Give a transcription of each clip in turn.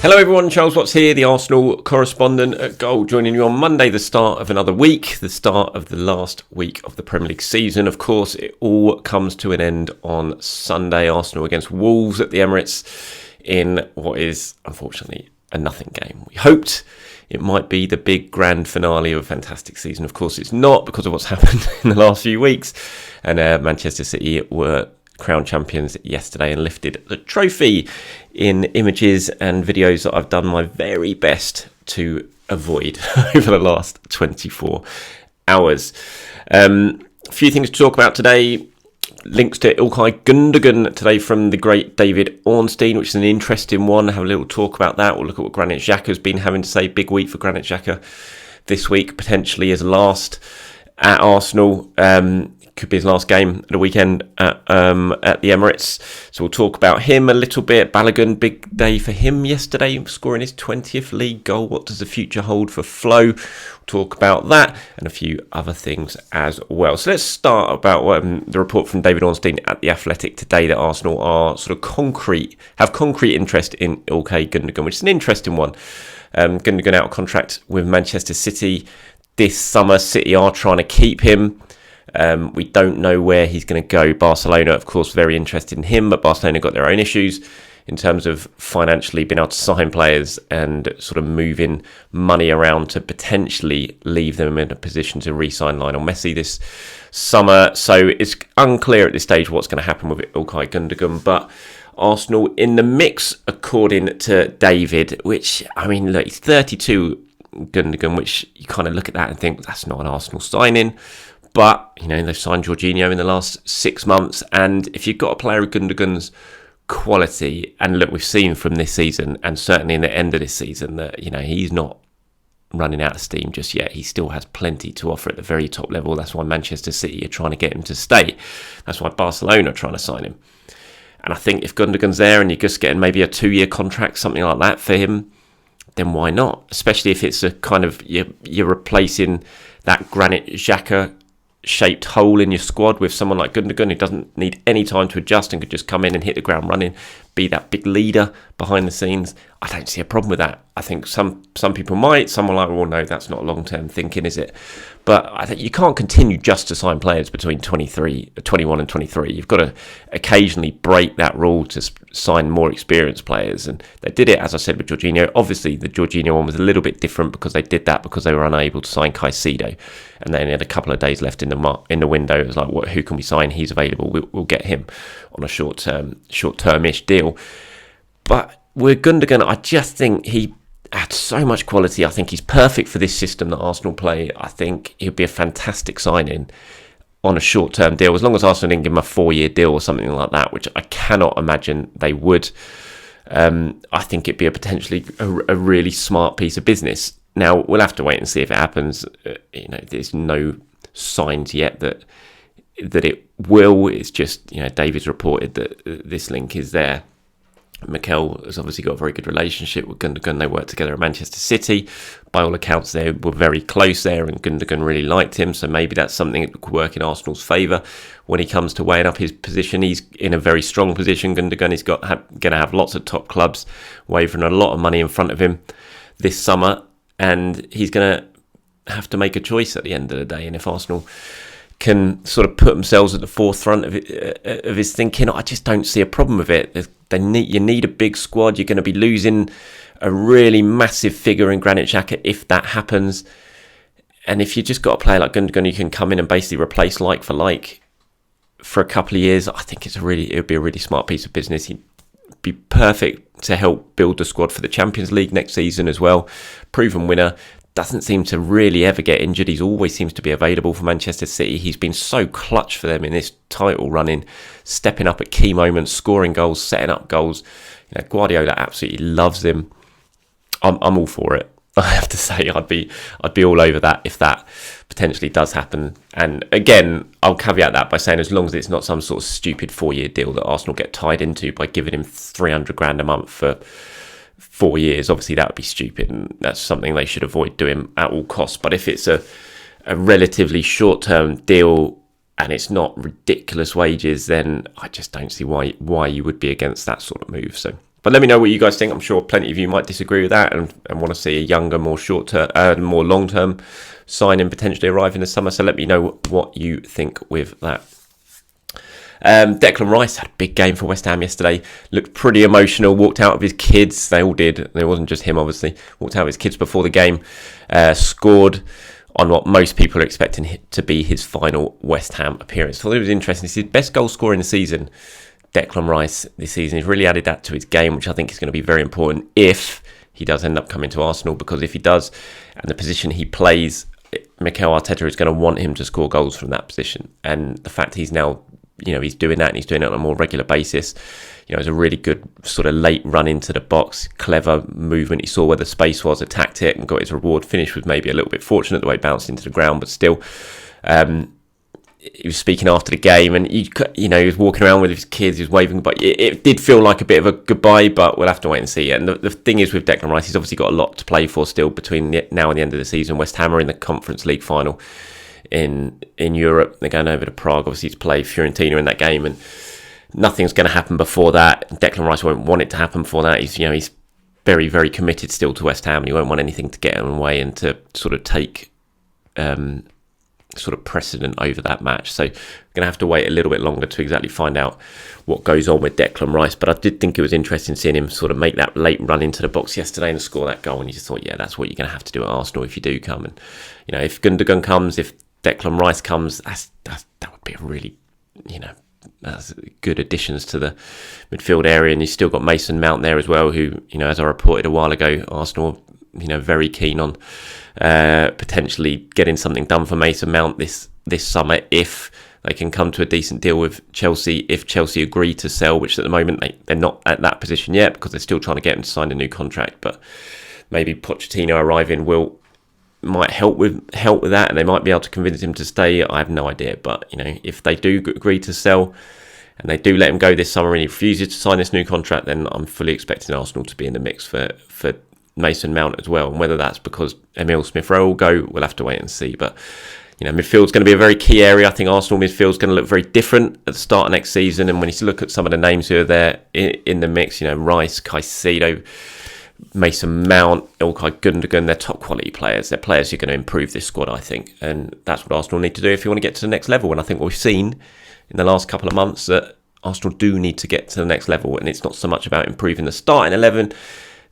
Hello everyone, Charles Watts here, the Arsenal correspondent at Goal, joining you on Monday, the start of another week, the start of the last week of the Premier League season. Of course, it all comes to an end on Sunday, Arsenal against Wolves at the Emirates in what is, unfortunately, a nothing game. We hoped it might be the big grand finale of a fantastic season. Of course, it's not because of what's happened in the last few weeks. And Manchester City were crowned champions yesterday and lifted the trophy in images and videos that I've done my very best to avoid over the last 24 hours. A few things to talk about today. Links to Ilkay Gundogan today from the great David Ornstein, which is an interesting one. Have a little talk about that. We'll look at what Granit Xhaka has been having to say. Big week for Granit Xhaka this week, potentially his last at Arsenal. Could be his last game at the weekend at the Emirates. So we'll talk about him a little bit. Balogun, big day for him yesterday, scoring his 20th league goal. What does the future hold for Flo? We'll talk about that and a few other things as well. So let's start about the report from David Ornstein at The Athletic today that Arsenal are sort of have concrete interest in Ilkay Gundogan, which is an interesting one. Gundogan out of contract with Manchester City this summer. City are trying to keep him. We don't know where he's going to go. Barcelona, of course, very interested in him, but Barcelona got their own issues in terms of financially being able to sign players and sort of moving money around to potentially leave them in a position to re-sign Lionel Messi this summer. So it's unclear at this stage what's going to happen with Ilkay Gundogan, but Arsenal in the mix, according to David, which, I mean, look, he's 32, Gundogan, which you kind of look at that and think, that's not an Arsenal signing. But, you know, they've signed Jorginho in the last 6 months. And if you've got a player of Gundogan's quality, and look, we've seen from this season, and certainly in the end of this season, that, you know, he's not running out of steam just yet. He still has plenty to offer at the very top level. That's why Manchester City are trying to get him to stay. That's why Barcelona are trying to sign him. And I think if Gundogan's there and you're just getting maybe a 2-year contract, something like that for him, then why not? Especially if it's a kind of, you're replacing that Granit Xhaka shaped hole in your squad with someone like Gundogan who doesn't need any time to adjust and could just come in and hit the ground running, be that big leader behind the scenes. I don't see a problem with that. I think some people might. Some are like, well, no, that's not long-term thinking, is it? But I think you can't continue just to sign players between 21 and 23. You've got to occasionally break that rule to sign more experienced players. And they did it, as I said, with Jorginho. Obviously, the Jorginho one was a little bit different because they did that because they were unable to sign Caicedo. And then they had a couple of days left in the window. It was like, who can we sign? He's available. We'll get him on a short-term-ish deal. But with Gundogan, I just think he had so much quality. I think he's perfect for this system that Arsenal play. I think he'd be a fantastic signing on a short-term deal, as long as Arsenal didn't give him a 4-year deal or something like that, which I cannot imagine they would. I think it'd be a really smart piece of business. Now, we'll have to wait and see if it happens. There's no signs yet that it will. It's just, David's reported that this link is there. Mikel has obviously got a very good relationship with Gundogan. They worked together at Manchester City. By all accounts, they were very close there, and Gundogan really liked him. So maybe that's something that could work in Arsenal's favour when he comes to weighing up his position. He's in a very strong position. Gundogan is going to have lots of top clubs wavering a lot of money in front of him this summer, and he's going to have to make a choice at the end of the day. And if Arsenal can sort of put themselves at the forefront of his thinking, I just don't see a problem with it. You need a big squad. You're going to be losing a really massive figure in Granit Xhaka if that happens. And if you just got a player like Gundogan, you can come in and basically replace like for like for a couple of years. I think it would be a really smart piece of business. He'd be perfect to help build the squad for the Champions League next season as well. Proven winner. Doesn't seem to really ever get injured. He always seems to be available for Manchester City. He's been so clutch for them in this title running, stepping up at key moments, scoring goals, setting up goals. Guardiola absolutely loves him. I'm all for it. I have to say, I'd be all over that if that potentially does happen. And again, I'll caveat that by saying as long as it's not some sort of stupid 4-year deal that Arsenal get tied into by giving him 300 grand a month for 4 years, obviously that would be stupid, and that's something they should avoid doing at all costs. But if it's a relatively short-term deal and it's not ridiculous wages, then I just don't see why you would be against that sort of move. So But let me know what you guys think. I'm sure plenty of you might disagree with that and want to see a younger, more short-term, more long-term signing potentially arrive in the summer. So let me know what you think with that. Declan Rice had a big game for West Ham yesterday. Looked pretty emotional. Walked out with his kids. They all did. It wasn't just him, obviously. Walked out with his kids before the game. Scored on what most people are expecting to be his final West Ham appearance. So it was interesting. It's his best goal scorer in the season. Declan Rice this season. He's really added that to his game, which I think is going to be very important if he does end up coming to Arsenal. Because if he does, and the position he plays, Mikel Arteta is going to want him to score goals from that position. And the fact he's now, he's doing that and he's doing it on a more regular basis. It's a really good sort of late run into the box, clever movement. He saw where the space was, attacked it and got his reward. Finish was maybe a little bit fortunate the way it bounced into the ground, but still, he was speaking after the game and he was walking around with his kids, he was waving, but it did feel like a bit of a goodbye, but we'll have to wait and see. And the thing is with Declan Rice, he's obviously got a lot to play for still between now and the end of the season. West Ham are in the Conference League final in Europe. They're going over to Prague, obviously, to play Fiorentina in that game, and nothing's going to happen before that. Declan Rice won't want it to happen before that. He's very, very committed still to West Ham, and he won't want anything to get in the way and to sort of take sort of precedent over that match. So going to have to wait a little bit longer to exactly find out what goes on with Declan Rice. But I did think it was interesting seeing him sort of make that late run into the box yesterday and score that goal. And you just thought, yeah, that's what you're going to have to do at Arsenal if you do come. And if Gundogan comes, if Declan Rice comes, that would be a really, that's good additions to the midfield area. And you've still got Mason Mount there as well, who, as I reported a while ago, Arsenal, very keen on potentially getting something done for Mason Mount this summer if they can come to a decent deal with Chelsea. If Chelsea agree to sell, which at the moment they're not at that position yet because they're still trying to get him to sign a new contract. But maybe Pochettino arriving might help with that, and they might be able to convince him to stay. I have no idea, but if they do agree to sell and they do let him go this summer and he refuses to sign this new contract, then I'm fully expecting Arsenal to be in the mix for Mason Mount as well. And whether that's because Emile Smith-Rowe will go, we'll have to wait and see. But midfield's going to be a very key area. I think Arsenal midfield's going to look very different at the start of next season. And when you look at some of the names who are there in the mix, Rice, Caicedo, Mason Mount, Ilkay Gundogan, they're top quality players. They're players who are going to improve this squad, I think. And that's what Arsenal need to do if you want to get to the next level. And I think what we've seen in the last couple of months that Arsenal do need to get to the next level. And it's not so much about improving the starting 11.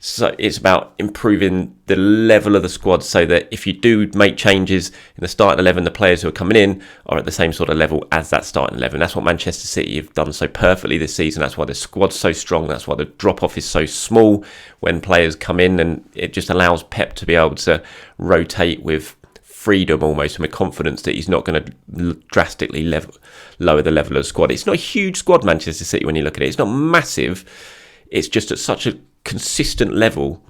So it's about improving the level of the squad so that if you do make changes in the starting 11, the players who are coming in are at the same sort of level as that starting 11. That's what Manchester City have done so perfectly this season. That's why the squad's so strong. That's why the drop-off is so small when players come in, and it just allows Pep to be able to rotate with freedom almost and with confidence that he's not going to drastically lower the level of the squad. It's not a huge squad, Manchester City, when you look at it. It's not massive. It's just at such a consistent level,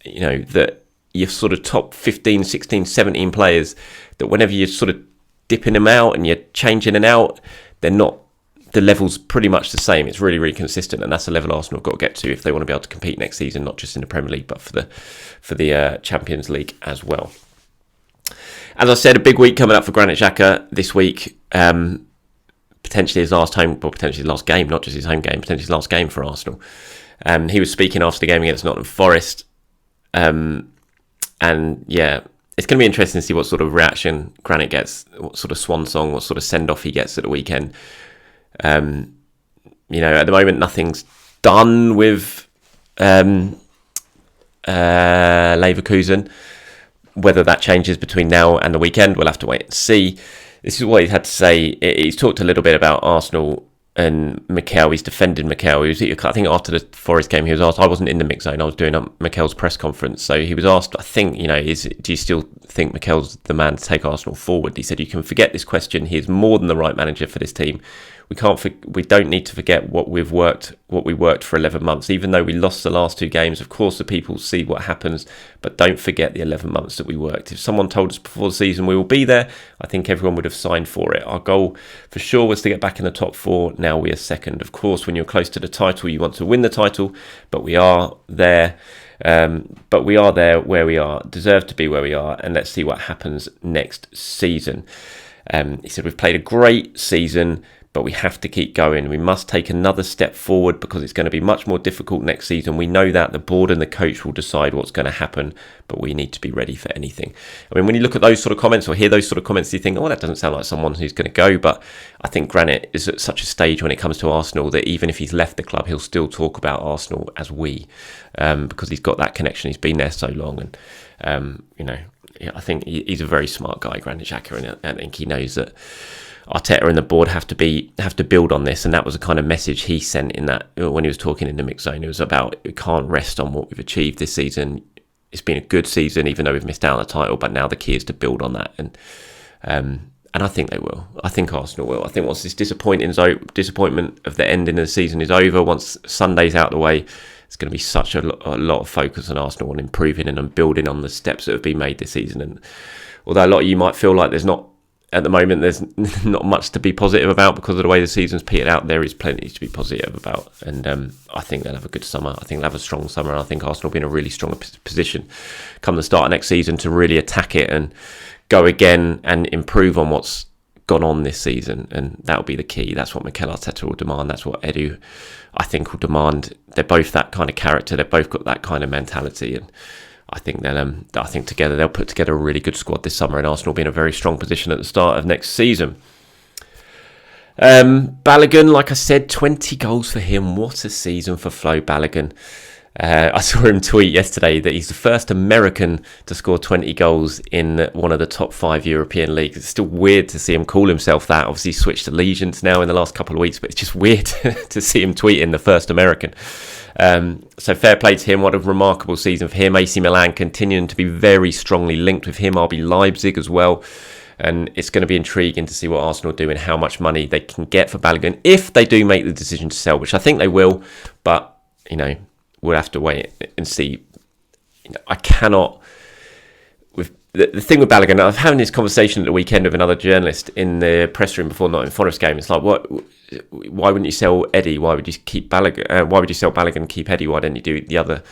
that your sort of top 15, 16, 17 players, that whenever you're sort of dipping them out and you're changing them out, the level's pretty much the same. It's really, really consistent, and that's the level Arsenal have got to get to if they want to be able to compete next season, not just in the Premier League, but for the Champions League as well. As I said, a big week coming up for Granit Xhaka this week. Potentially his last home, or potentially his last game, not just his home game, potentially his last game for Arsenal. He was speaking after the game against Nottingham Forest. And yeah, it's going to be interesting to see what sort of reaction Granit gets, what sort of swan song, what sort of send-off he gets at the weekend. At the moment, nothing's done with Leverkusen. Whether that changes between now and the weekend, we'll have to wait and see. This is what he's had to say. He's talked a little bit about Arsenal and Mikel. He's defended Mikel. I think after the Forest game, he was asked, I wasn't in the mix zone, I was doing Mikel's press conference. So he was asked, I think, do you still think Mikel's the man to take Arsenal forward? He said, you can forget this question. He is more than the right manager for this team. We don't need to forget what we worked for 11 months. Even though we lost the last two games, of course the people see what happens, but don't forget the 11 months that we worked. If someone told us before the season we will be there, I think everyone would have signed for it. Our goal for sure was to get back in the top four. Now we are second. Of course, when you're close to the title, you want to win the title, but we are there. But we are there where we are, deserve to be where we are, and let's see what happens next season. He said, we've played a great season, but we have to keep going. We must take another step forward because it's going to be much more difficult next season. We know that the board and the coach will decide what's going to happen, but we need to be ready for anything. I mean, when you look at those sort of comments or hear those sort of comments, you think, oh, that doesn't sound like someone who's going to go. But I think Granit is at such a stage when it comes to Arsenal that even if he's left the club, he'll still talk about Arsenal as we, because he's got that connection. He's been there so long. And, I think he's a very smart guy, Granit Xhaka, and I think he knows that Arteta and the board have to build on this, and that was the kind of message he sent in that when he was talking in the mix zone. It was about, we can't rest on what we've achieved this season. It's been a good season, even though we've missed out on the title, but now the key is to build on that, and I think they will. I think Arsenal will. I think once this disappointment of the ending of the season is over, once Sunday's out of the way, it's going to be such a lot of focus on Arsenal on improving and on building on the steps that have been made this season. And although a lot of you might feel like there's not much to be positive about because of the way the season's petered out, there is plenty to be positive about. And I think they'll have a good summer. I think they'll have a strong summer. And I think Arsenal will be in a really strong position come the start of next season to really attack it and go again and improve on what's gone on this season. And that'll be the key. That's what Mikel Arteta will demand. That's what Edu, I think, will demand. They're both that kind of character. They've both got that kind of mentality. And I think together they'll put together a really good squad this summer, and Arsenal will be in a very strong position at the start of next season. Balogun, like I said, 20 goals for him. What a season for Flo Balogun. I saw him tweet yesterday that he's the first American to score 20 goals in one of the top 5 European leagues. It's still weird to see him call himself that. Obviously, he's switched allegiance now in the last couple of weeks, but it's just weird to see him tweeting the first American. So fair play to him. What a remarkable season for him. AC Milan continuing to be very strongly linked with him. RB Leipzig as well. And it's going to be intriguing to see what Arsenal do and how much money they can get for Balogun if they do make the decision to sell, which I think they will. But, we'll have to wait and see. I cannot... With the thing with Balogun, I was having this conversation at the weekend with another journalist in the press room before Nottingham Forest game. It's like, why wouldn't you sell Eddie? Why would you keep Balogun? Why would you sell Balogun and keep Eddie? Why don't you do the other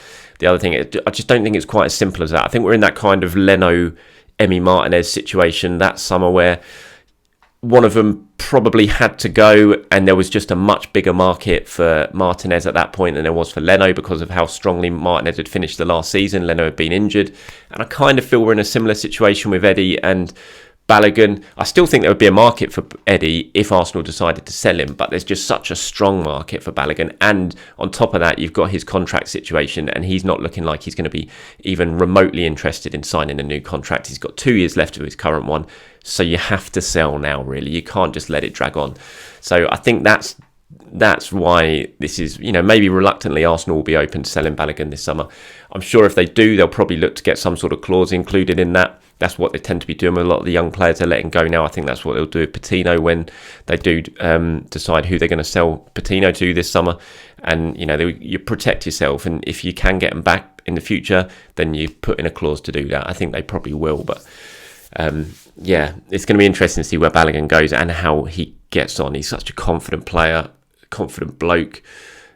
thing? I just don't think it's quite as simple as that. I think we're in that kind of Leno, Emi Martinez situation that summer where one of them probably had to go, and there was just a much bigger market for Martinez at that point than there was for Leno because of how strongly Martinez had finished the last season. Leno had been injured, and I kind of feel we're in a similar situation with Eddie and Balogun. I still think there would be a market for Eddie if Arsenal decided to sell him, but there's just such a strong market for Balogun, and on top of that you've got his contract situation, and he's not looking like he's going to be even remotely interested in signing a new contract. He's got 2 years left of his current one, so you have to sell now, really. You can't just let it drag on. So I think that's why this is, maybe reluctantly Arsenal will be open to selling Balogun this summer. I'm sure if they do, they'll probably look to get some sort of clause included in that. That's what they tend to be doing with a lot of the young players they're letting go now. I think that's what they'll do with Patino when they do decide who they're going to sell Patino to this summer. And, you protect yourself. And if you can get them back in the future, then you put in a clause to do that. I think they probably will. But, it's going to be interesting to see where Balogun goes and how he gets on. He's such a confident player, confident bloke.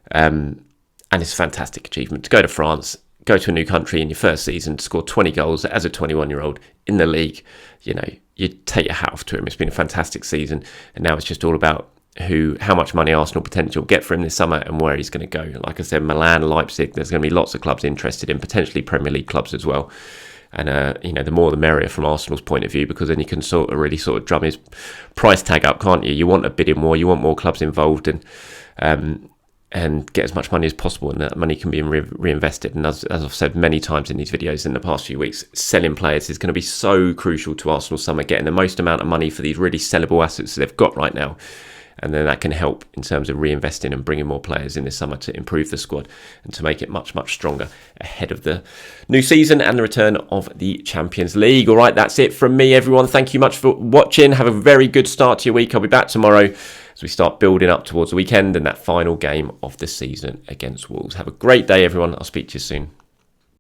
And it's a fantastic achievement to go to France, go to a new country in your first season, to score 20 goals as a 21-year-old in the league. You take your hat off to him. It's been a fantastic season, and now it's just all about how much money Arsenal potential get for him this summer and where he's going to go. Like I said, Milan, Leipzig, there's going to be lots of clubs interested in, potentially Premier League clubs as well. And, the more the merrier from Arsenal's point of view, because then you can really drum his price tag up, can't you? You want a bidding war, you want more clubs involved, and get as much money as possible, and that money can be reinvested. And as I've said many times in these videos in the past few weeks, selling players is going to be so crucial to Arsenal summer, getting the most amount of money for these really sellable assets that they've got right now. And then that can help in terms of reinvesting and bringing more players in this summer to improve the squad and to make it much, much stronger ahead of the new season and the return of the Champions League. All right, that's it from me, everyone. Thank you much for watching. Have a very good start to your week. I'll be back tomorrow as we start building up towards the weekend and that final game of the season against Wolves. Have a great day, everyone. I'll speak to you soon.